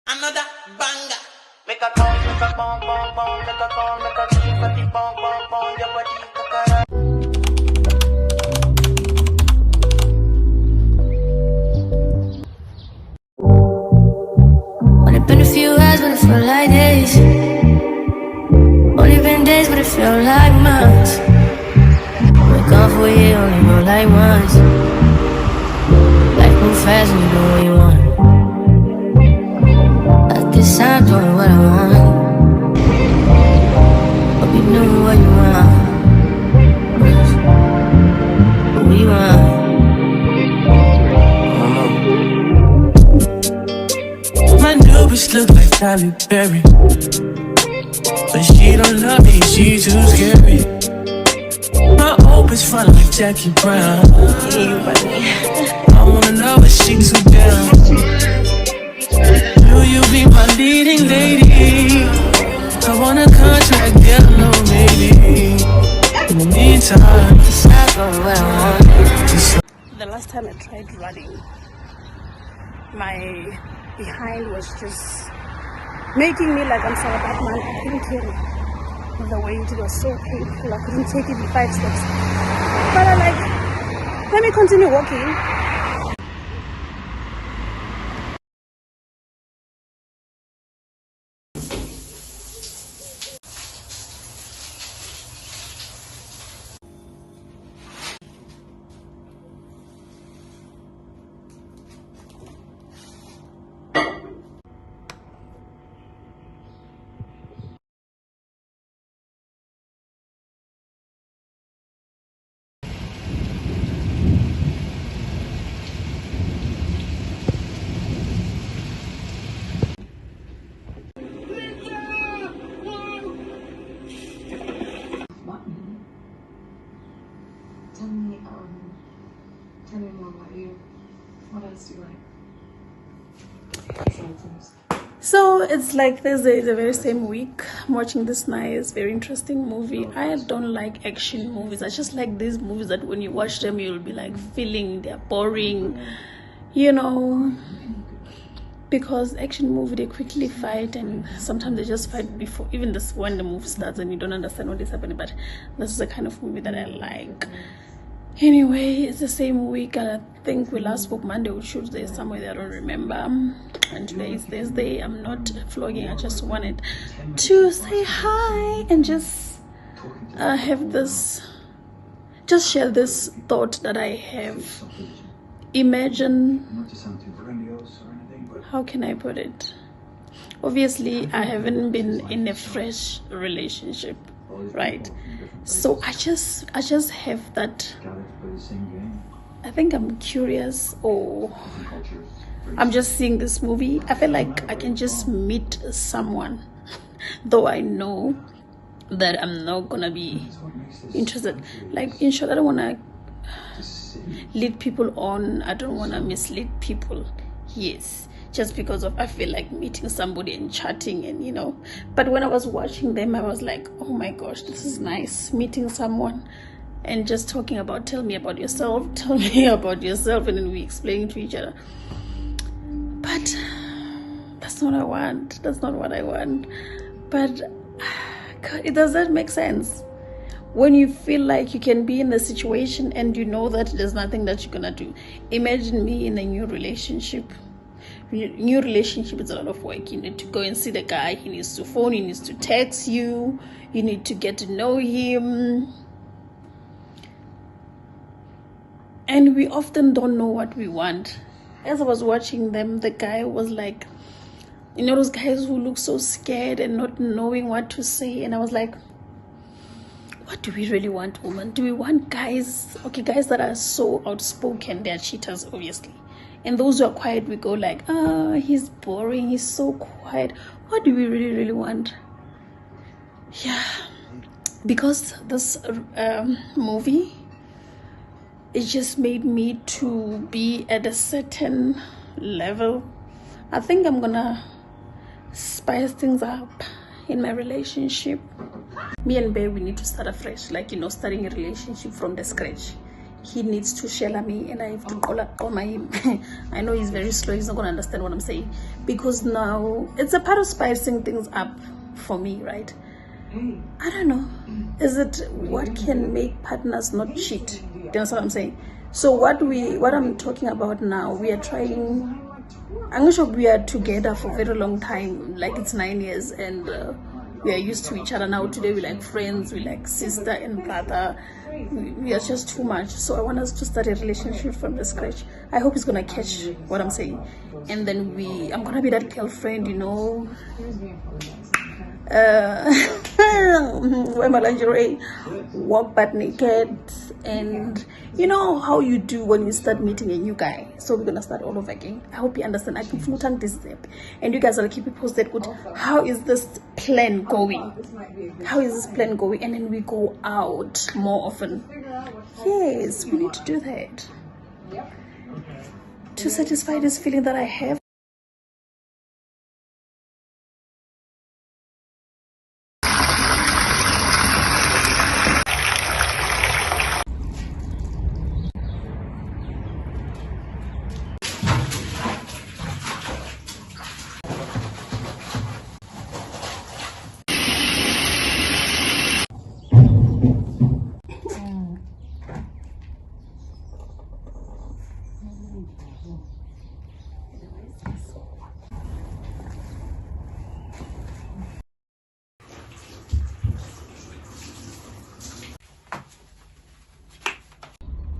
Another banger. Make a call, make a bong, bong, bong, make a call, make a keep for the bong, bong, bong, your body kakara. Only been a few hours, but it felt like days. Only been days, but it felt like months. We're gone for a year, only know like once. Life move fast when you do what you want. At this time, doing what I want. Hope you knew what you want. What we want. My new bitch look like Tyler Perry, but she don't love me, she too scary. My old bitch fun like Jackie Brown. I wanna know if she too down. Will you be my leading lady? I want a contract, yeah, no maybe. In the meantime, Stop doing what I want. The last time I tried running, my behind was just making me like I'm Sarah Batman. I couldn't carry the weight. It was so painful. I couldn't take even 5 steps. But I like, let me continue walking. Tell me more about you. What else do you like? So it's like Thursday is the very same week. I'm watching this nice, very interesting movie. I don't like action movies. I just like these movies that when you watch them, you'll be like feeling they're boring, you know. Because action movie, they quickly fight, and sometimes they just fight before even this when the movie starts, and you don't understand what is happening. But this is the kind of movie that I like. Anyway, it's the same week, and I think we last spoke Monday or Tuesday, somewhere I don't remember. And today is Thursday. I'm not vlogging. I just wanted to say hi and just have this, just share this thought that I have. Imagine, how can I put it? Obviously, I haven't been in a fresh relationship, right? So I just have that. I think I'm curious, or I'm just seeing this movie. I feel like I can just meet someone, though I know that I'm not gonna be interested. Like, in short, I don't wanna lead people on. I don't wanna mislead people. Yes, just because of I feel like meeting somebody and chatting, and you know. But when I was watching them, I was like, oh my gosh, this is nice, meeting someone and just talking about, tell me about yourself, tell me about yourself, and then we explain to each other. But that's not what I want. That's not what I want. But God, it doesn't make sense when you feel like you can be in a situation and you know that there's nothing that you're gonna do. Imagine me in a new relationship. New relationship is a lot of work. You need to go and see the guy. He needs to phone. He needs to text you. You need to get to know him. And we often don't know what we want. As I was watching them, the guy was like, you know, those guys who look so scared and not knowing what to say. And I was like, what do we really want, women? Do we want guys, okay, guys that are so outspoken? They're cheaters, obviously. And those who are quiet, we go like, he's boring, he's so quiet. What do we really want? Yeah, because this movie, it just made me to be at a certain level. I think I'm gonna spice things up in my relationship. Me and Bear, we need to start afresh, like, you know, starting a relationship from the scratch. he needs to share me, and I have to call him. I know he's very slow, he's not going to understand what I'm saying, because now it's a part of spicing things up for me, right? I don't know, is it what can make partners not cheat? Do you understand what I'm saying? So what I'm talking about now, we are trying, I'm not sure, we are together for a very long time, like it's 9 years, and we are used to each other now. Today we're like friends, we're like sister and brother. We are just too much. So I want us to start a relationship from the scratch. I hope he's gonna catch what I'm saying, and then I'm gonna be that girlfriend, you know, wear my lingerie, walk butt naked, and you know how you do when you start meeting a new guy. So we're gonna start all over again. I hope you understand. I can float this step, and you guys will keep it posted. Good. How is this plan going? How is this plan going? And then we go out more often. Yes, we need to do that to satisfy this feeling that I have.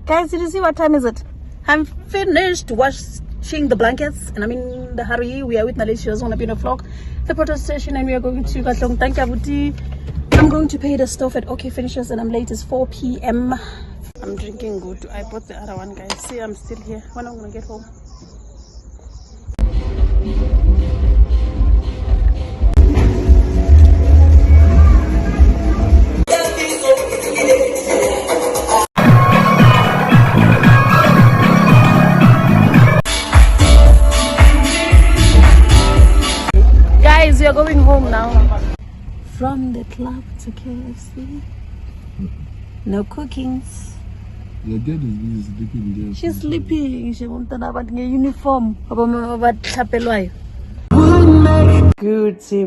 Guys, did you see what time is it? I'm finished washing the blankets, and I'm in the hurry. We are with Nalisi. She doesn't want to be in a vlog. The petrol station, and we are going to Katlong. Thank you, I'm going to pay the stuff at OK Finishes, and I'm late. It's 4 p.m. I'm drinking good. I bought the other one, guys. See, I'm still here. When I'm going to get home. We are going home now. From the club to KFC. No cookings. Your dad is sleeping there. She's sleeping. She won't turn up in uniform. Good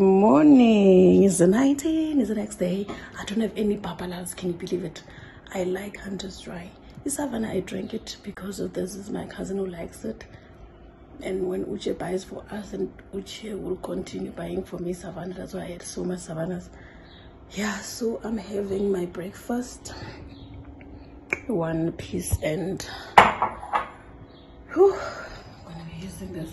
morning. It's the 19th. It's the next day. I don't have any papalas. Can you believe it? I like Hunter's Dry. This Havana, I drank it because of this. Is my cousin who likes it. And when Uche buys for us, and Uche will continue buying for me Savannah. That's why I had so much Savannahs. Yeah, so I'm having my breakfast. One piece, and whew, I'm gonna be using this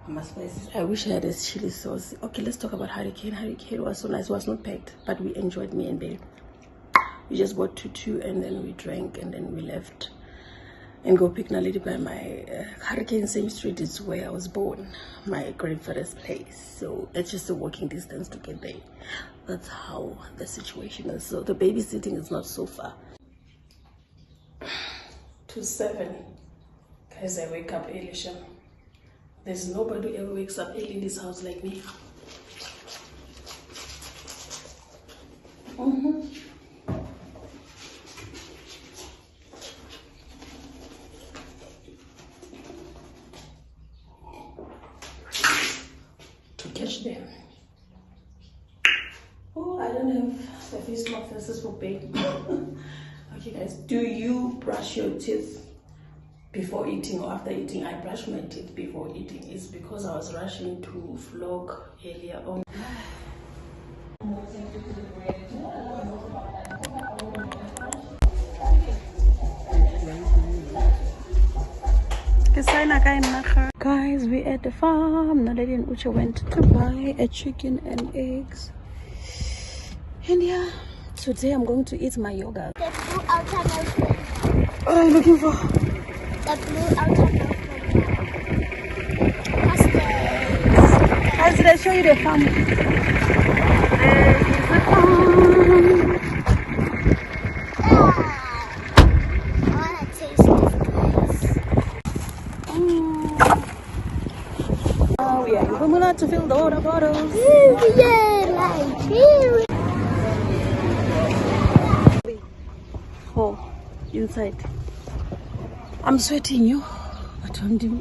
on my spices. I wish I had this chili sauce. Okay, let's talk about Hurricane. Hurricane was so nice. It was not packed, but we enjoyed, me and babe. We just bought two, and then we drank, and then we left. And go pick Naledi by my Hurricane same street is where I was born, my grandfather's place. So it's just a walking distance to get there. That's how the situation is. So the babysitting is not so far. To 7, guys, I wake up early. There's nobody who ever wakes up early in this house like me. Catch them. Oh, I don't have the face mask. This is for babe. Okay, guys, do you brush your teeth before eating or after eating? I brush my teeth before eating. It's because I was rushing to vlog earlier on. Guys, we at the farm. Naledi and Uche went to buy a chicken and eggs. And yeah, today I'm going to eat my yogurt. The blue outer milk. What are you looking for? The blue outer milk. Guys, did I show you the farm? I want to taste this, guys. We are in Bumula to fill the water bottles. Yeah, like here. 4 inside. I'm sweating, you. But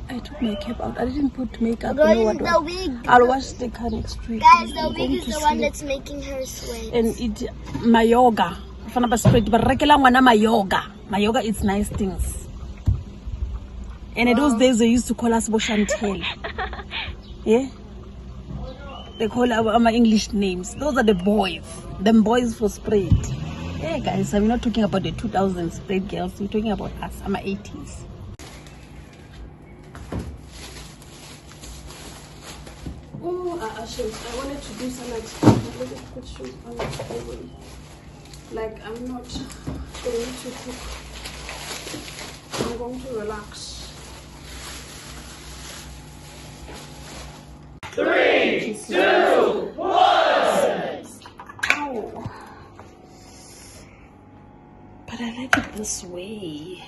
I took my cap out. I didn't put makeup. Girl, You know what? the wig. I'll watch the Canic Street. Guys, the wig is the one that's making her sweat. And it my yoga. My yoga, it's nice things. And in those days they used to call us Boshantel. Yeah? They call our English names. Those are the boys. Them boys for spread. Yeah, guys, I'm not talking about the 2000s spread girls. We're talking about us. I'm 80s. Oh, I wanted to do salad. I wanted to put shoes on the table. Like, I'm not going to cook. I'm going to relax. 3, 2, 1. Ow. But I like it this way.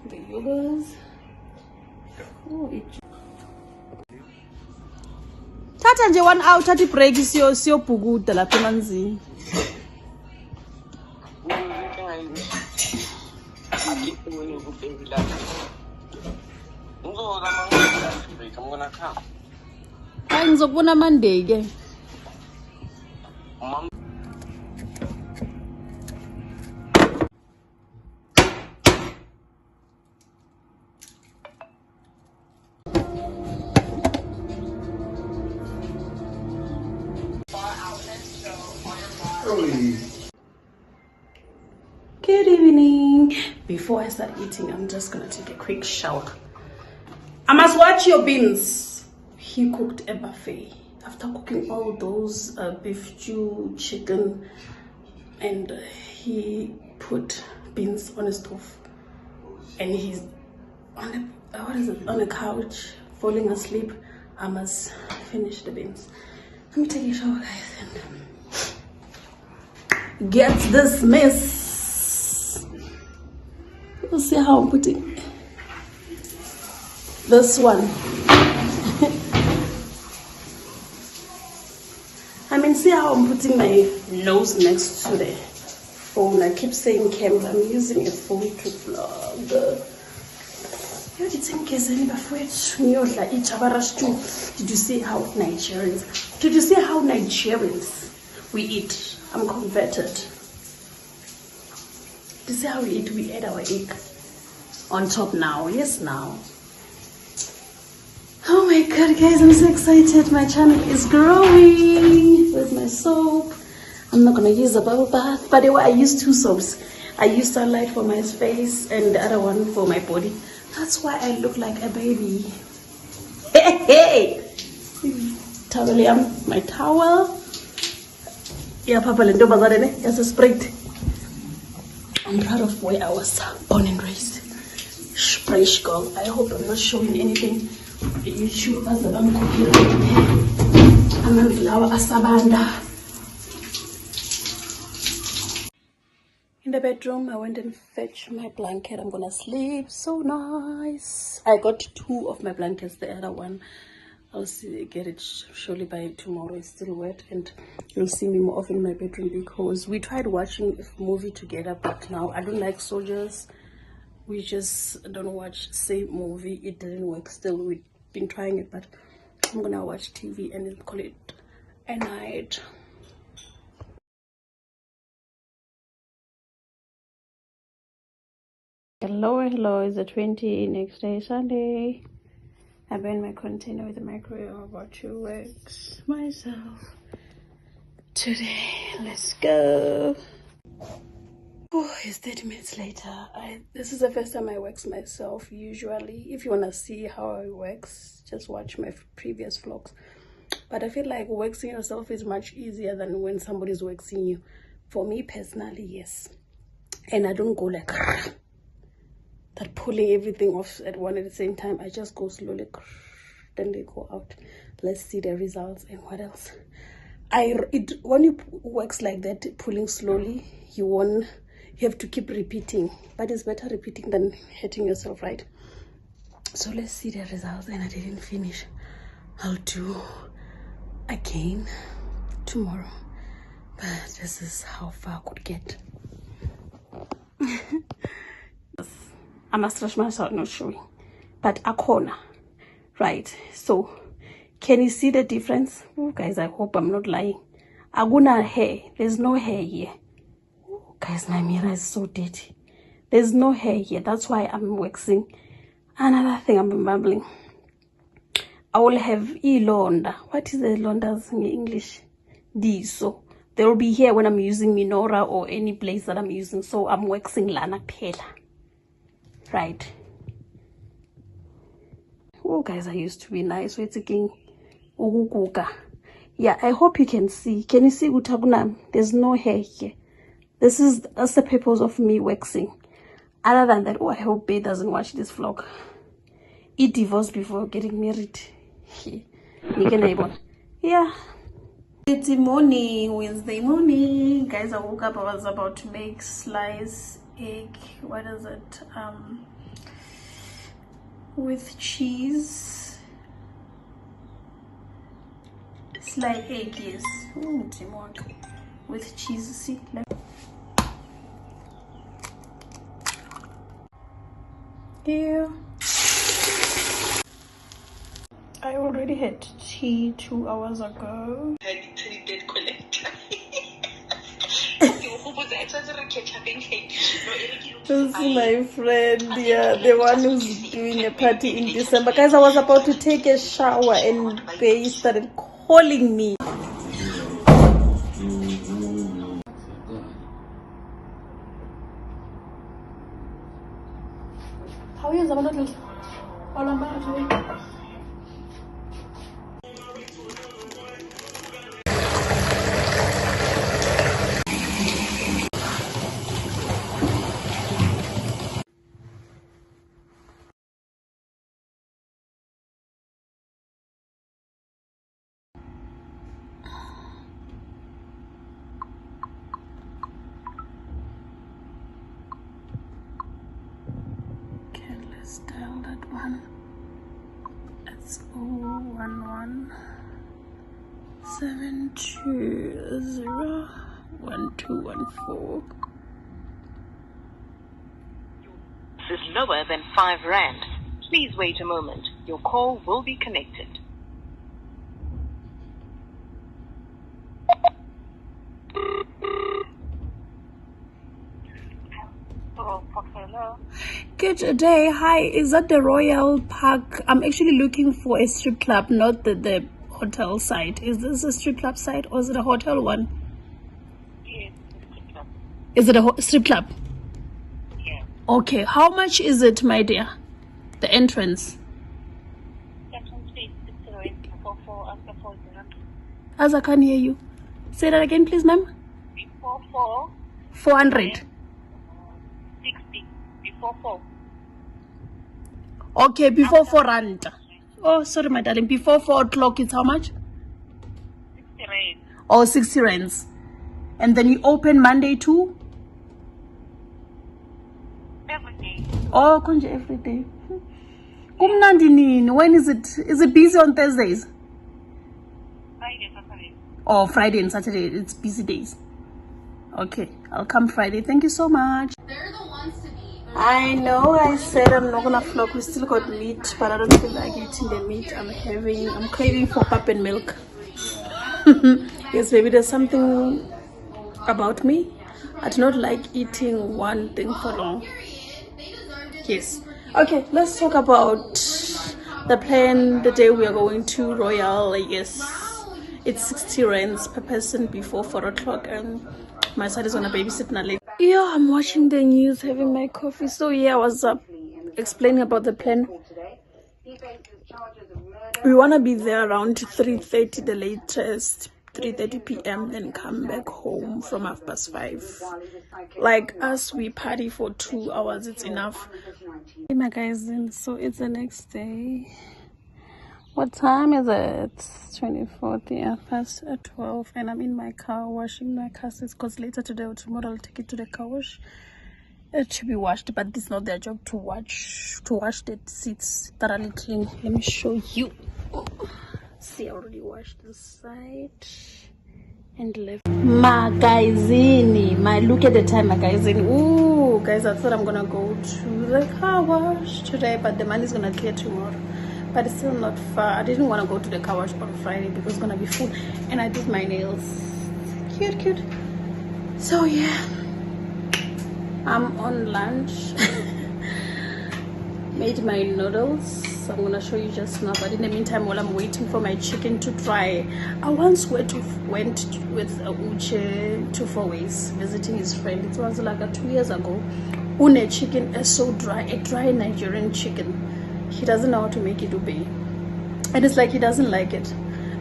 The yogas. Oh, Tata nje 1 hour thathi break siyobhukuda lapha emanzini. Hayi ngizokubona Monday ke. Good evening. Before I start eating, I'm just gonna take a quick shower. I must watch your beans. He cooked a buffet after cooking all those beef stew, chicken, and he put beans on the stove, and he's on the couch falling asleep. I must finish the beans. Let me take a shower, guys, and get this mess. We'll see how I'm putting this one. I mean, see how I'm putting my nose next to the phone. I keep saying camera. I'm using a phone to vlog. Did you see how Nigerians? Did you see how Nigerians we eat? I'm converted. This is how we eat. We add our egg on top now. Yes, now. Oh my god, guys, I'm so excited. My channel is growing with my soap. I'm not gonna use a bubble bath. By the way, I use 2 soaps. I use Sunlight for my face and the other one for my body. That's why I look like a baby. Hey, hey! Towel, my towel. Yeah, Papa Lendo Bazarene, yes, a sprite. I'm proud of where I was born and raised. Fresh girl. I hope I'm not showing anything. You show us that I'm cooking. I'm going to allow asabanda. In the bedroom, I went and fetched my blanket. I'm gonna sleep. So nice. I got 2 of my blankets. The other one, I'll get it surely by tomorrow. It's still wet, and you'll see me more often in my bedroom because we tried watching a movie together, but now I don't like soldiers. We just don't watch same movie. It didn't work. Still, we've been trying it, but I'm gonna watch TV and then call it a night. Hello, it's the 20 next day, Sunday. I burn my container with the microwave. I'm about to wax myself today. Let's go. Oh, it's 30 minutes later. This is the first time I wax myself. Usually, if you want to see how I wax, just watch my previous vlogs. But I feel like waxing yourself is much easier than when somebody's waxing you. For me personally, yes. And I don't go like that, pulling everything off at the same time. I just go slowly, then they go out. Let's see the results. And what else? When you wax like that, pulling slowly, you have to keep repeating, but it's better repeating than hurting yourself, right? So let's see the results. And I didn't finish. I'll do again tomorrow. But this is how far I could get. I must stretch myself, not showing. But a corner. Right. So, can you see the difference? Oh, guys, I hope I'm not lying. Aguna hair. There's no hair here. Oh, guys, my mirror is so dirty. There's no hair here. That's why I'm waxing. Another thing I'm mumbling. I will have londa. What is the londas in English? These. So they will be here when I'm using Minora or any place that I'm using. So I'm waxing lana pela. Right. Oh, guys, I used to be nice. Wait again. Yeah, I hope you can see. Can you see Utaguna? There's no hair here. That's the purpose of me waxing. Other than that, oh, I hope Bae doesn't watch this vlog. He divorced before getting married. Yeah. It's morning, Wednesday morning. Guys, I woke up. I was about to make sliced egg. What is it? With cheese. Sliced egg, yes. With cheese. See? Yeah. I already had tea 2 hours ago. This is my friend, yeah, the one who's doing a party in December. Guys, I was about to take a shower and they started calling me. How are you, Zamanotli? Okay, let's dial that one. It's 011-720-1214. This is lower than 5 rand. Please wait a moment. Your call will be connected. Good day. Hi, is that the Royal Park? I'm actually looking for a strip club, not the hotel site. Is this a strip club site or is it a hotel one? Yes, strip club. Is it a strip club? Yeah. Okay, how much is it, my dear? The entrance? As I can't hear you. Say that again, please, ma'am. 400. 60. Before 4. Okay, before 4 rand. Oh, sorry, my darling. Before 4 o'clock, it's how much? 60 rand. Oh, 60 rands. And then you open Monday to? Every day. Oh, kunje every day. Kumnandi nini? When is it? Is it busy on Thursdays? Friday, Saturday. Oh, Friday and Saturday. It's busy days. Okay, I'll come Friday. Thank you so much. They're the ones to be. I know I said I'm not gonna vlog. We still got meat, but I don't feel like eating the meat. I'm craving for pap and milk. Yes, maybe there's something about me. I do not like eating one thing for long. Yes. Okay, let's talk about the plan. The day we are going to Royal, I guess. It's 60 rands per person before 4 o'clock, and my son is gonna babysit Nale. Yeah, I'm watching the news, having my coffee. So yeah, I was explaining about the plan. We wanna be there around 3:30, the latest, 3:30 p.m. Then come back home from 5:30. Like us, we party for 2 hours. It's enough. Hey, my guys, and so it's the next day. What time is it? 24th, yeah, past 12, and I'm in my car washing my car seats because later today or tomorrow I'll take it to the car wash. It should be washed, but it's not their job to wash the seats thoroughly clean. Let me show you. See, I already washed the side. and left. Look at the time, magazine. Ooh, guys, I thought I'm gonna go to the car wash today, but the money's gonna clear tomorrow. But it's still not far. I didn't want to go to the car wash on Friday because it's gonna be full, and I did my nails. Cute. So yeah, I'm on lunch. Made my noodles. I'm gonna show you just now, but in the meantime, while I'm waiting for my chicken to dry, I once went with Uche to Four Ways visiting his friend. It was like 2 years ago. Une chicken is so dry, a dry Nigerian chicken. He doesn't know how to make it ube, and it's like he doesn't like it.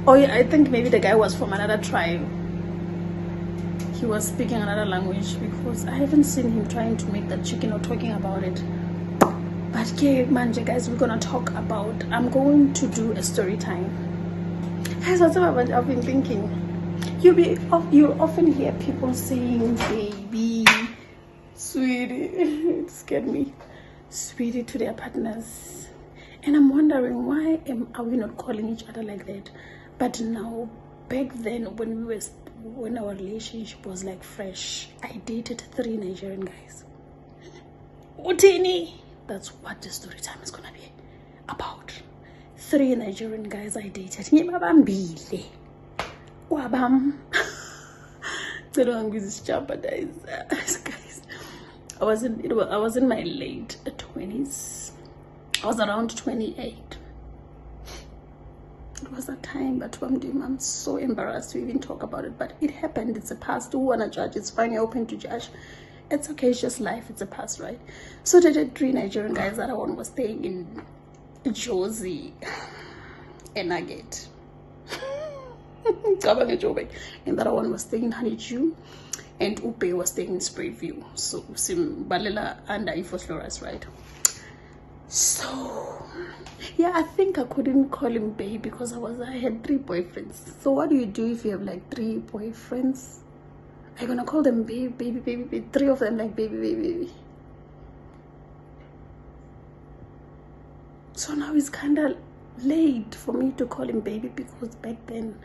Oh yeah, I think maybe the guy was from another tribe. He was speaking another language because I haven't seen him trying to make that chicken or talking about it. But okay, manje guys, we're gonna talk about, I'm going to do a story time. Guys, what's up? I've been thinking, you'll often hear people saying baby, sweetie, it scared me, sweetie to their partners, and I'm wondering why are we not calling each other like that? But now, back then when our relationship was like fresh, I dated 3 Nigerian guys. Utini. That's what the story time is gonna be about. 3 Nigerian guys I dated. Guys, I was in my late 20s. I was around 28. It was that time, but I'm so embarrassed to even talk about it. But it happened. It's a past. Who wanna judge? It's fine. You're open to judge. It's okay, it's just life, it's a past, right? So they did 3 Nigerian guys. That one was staying in Josie and Nugget. And that one was staying in Honeydew, and Upe was staying in Sprayview. So Balela and Ifos Flores, right? So yeah, I think I couldn't call him babe because I had 3 boyfriends. So what do you do if you have like 3 boyfriends? I'm gonna call them baby. 3 of them like baby. So now it's kind of late for me to call him baby because back then,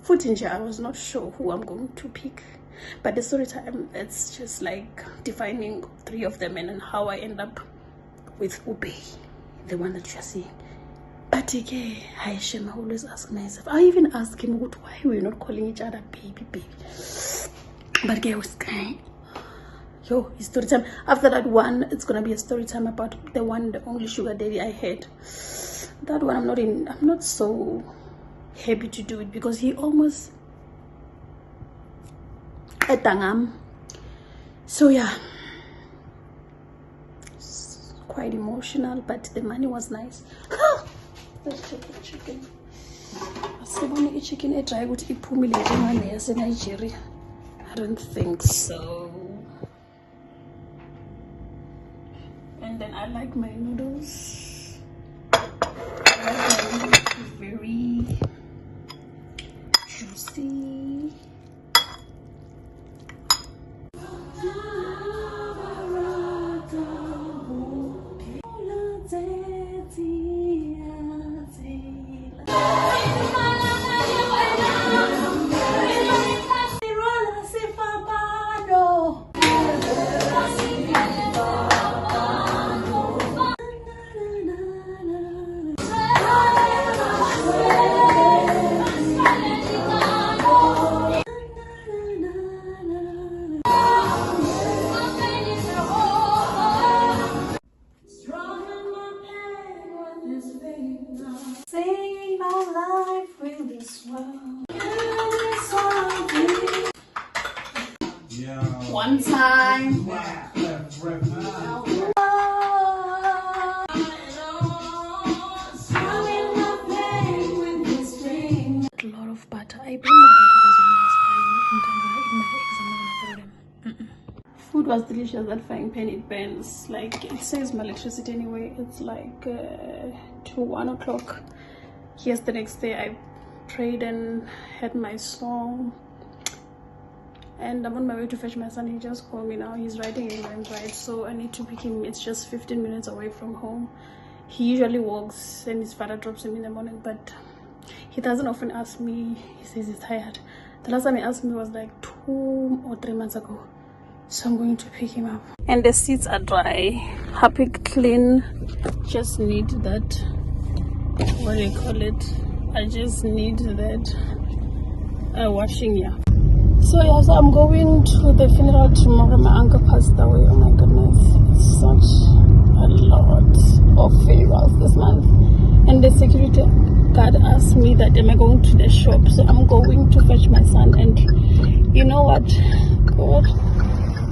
I was not sure who I'm going to pick. But the story time, it's just like defining 3 of them and then how I end up with Ube, the one that you're seeing. But again, I always ask myself. I even ask him, why we're not calling each other baby. But guy was kind. Yo, it's story time. After that one, it's gonna be a story time about the only sugar daddy I had. That one I'm not so happy to do it because he almost etangam. So yeah, it's quite emotional, but the money was nice. Let's check the chicken. Chicken Nigeria. I don't think so. And then I like my noodles. Very juicy. One time. A lot of butter. I bring my butter because when I was frying and I'm gonna eat my eggs, I'm not gonna throw them. Food was delicious. That frying pan, it burns. Like, it saves my electricity anyway. It's like 1 o'clock. Yes, the next day I prayed and had my song. And I'm on my way to fetch my son. He just called me now. He's riding England, right? So I need to pick him. It's just 15 minutes away from home. He usually walks and his father drops him in the morning, but he doesn't often ask me. He says he's tired. The last time he asked me was like 2 or 3 months ago. So I'm going to pick him up. And the seats are dry, happy, clean. Just need that, what do you call it? I just need that washing, yeah. So yes, I'm going to the funeral tomorrow. My uncle passed away. Oh my goodness, it's such a lot of funerals this month. And the security guard asked me that am I going to the shop, so I'm going to fetch my son. And you know what, God,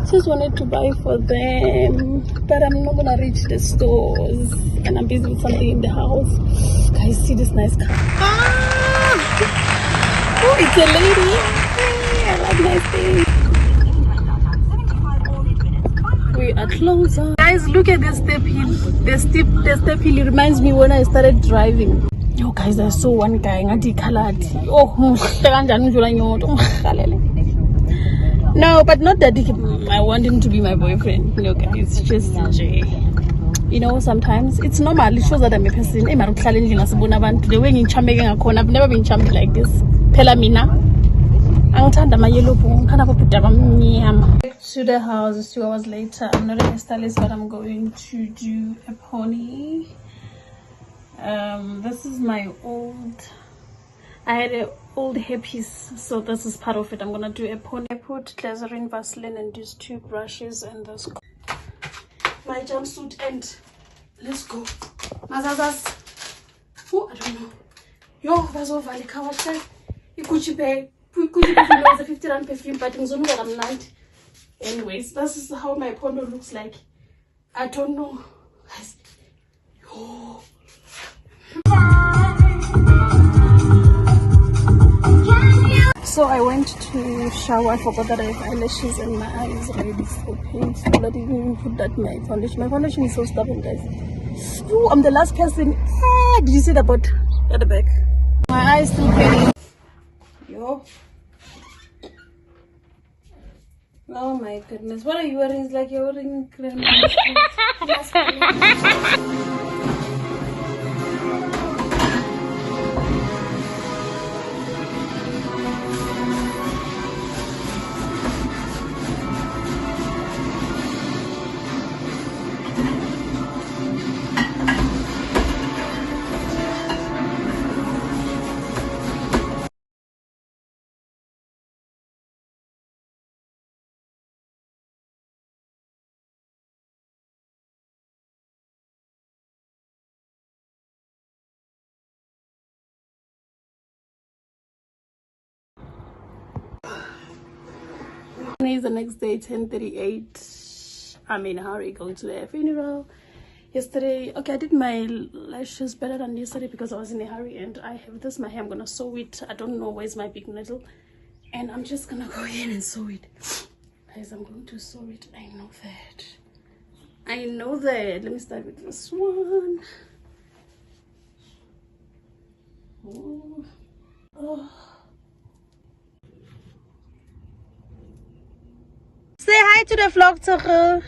just wanted to buy for them, but I'm not gonna reach the stores and I'm busy with something in the house. Guys, see this nice car? Oh, it's a lady. I like nice things. We are closer. Guys, look at the step hill. The step hill reminds me when I started driving. Yo guys, I saw one guy ngati colored. Oh, no, but not that I want him to be my boyfriend. No guys, just Jay. You know, sometimes it's normal. It shows that I'm a person. The way I've never been charmed like this. Pelamina. To the house 2 hours later. I'm not a hairstylist, but I'm going to do a pony. This is my old, I had an old hairpiece, so this is part of it. I'm gonna do a pony. I put glycerin, Vaseline, and these 2 brushes and this my jumpsuit, and let's go. Mazazas. Oh, I don't know. Yo, that's over the cover check. You could pay. Kuchi perfume was a 50 rand perfume, but in Zonu I'm not. Anyways, this is how my pondo looks like. I don't know. Guys. Yo. So I went to shower. I forgot that I have eyelashes and my eyes already so painful. I didn't even put that my foundation. My foundation is so stubborn, guys. Ooh, I'm the last person. Ah, did you see the boat at the back? My eyes still paining. Yo. Oh my goodness. What are you wearing? It's like you're wearing It's the next day, 10:38. I'm in a hurry going to the funeral. Yesterday, okay, I did my lashes better than yesterday because I was in a hurry, and I have this my hair. I'm gonna sew it. I don't know where's my big needle, and I'm just gonna go in and sew it. Guys, I'm going to sew it. I know that. I know that. Let me start with this one. Oh. Oh. Say hi to the vlog, Tugge.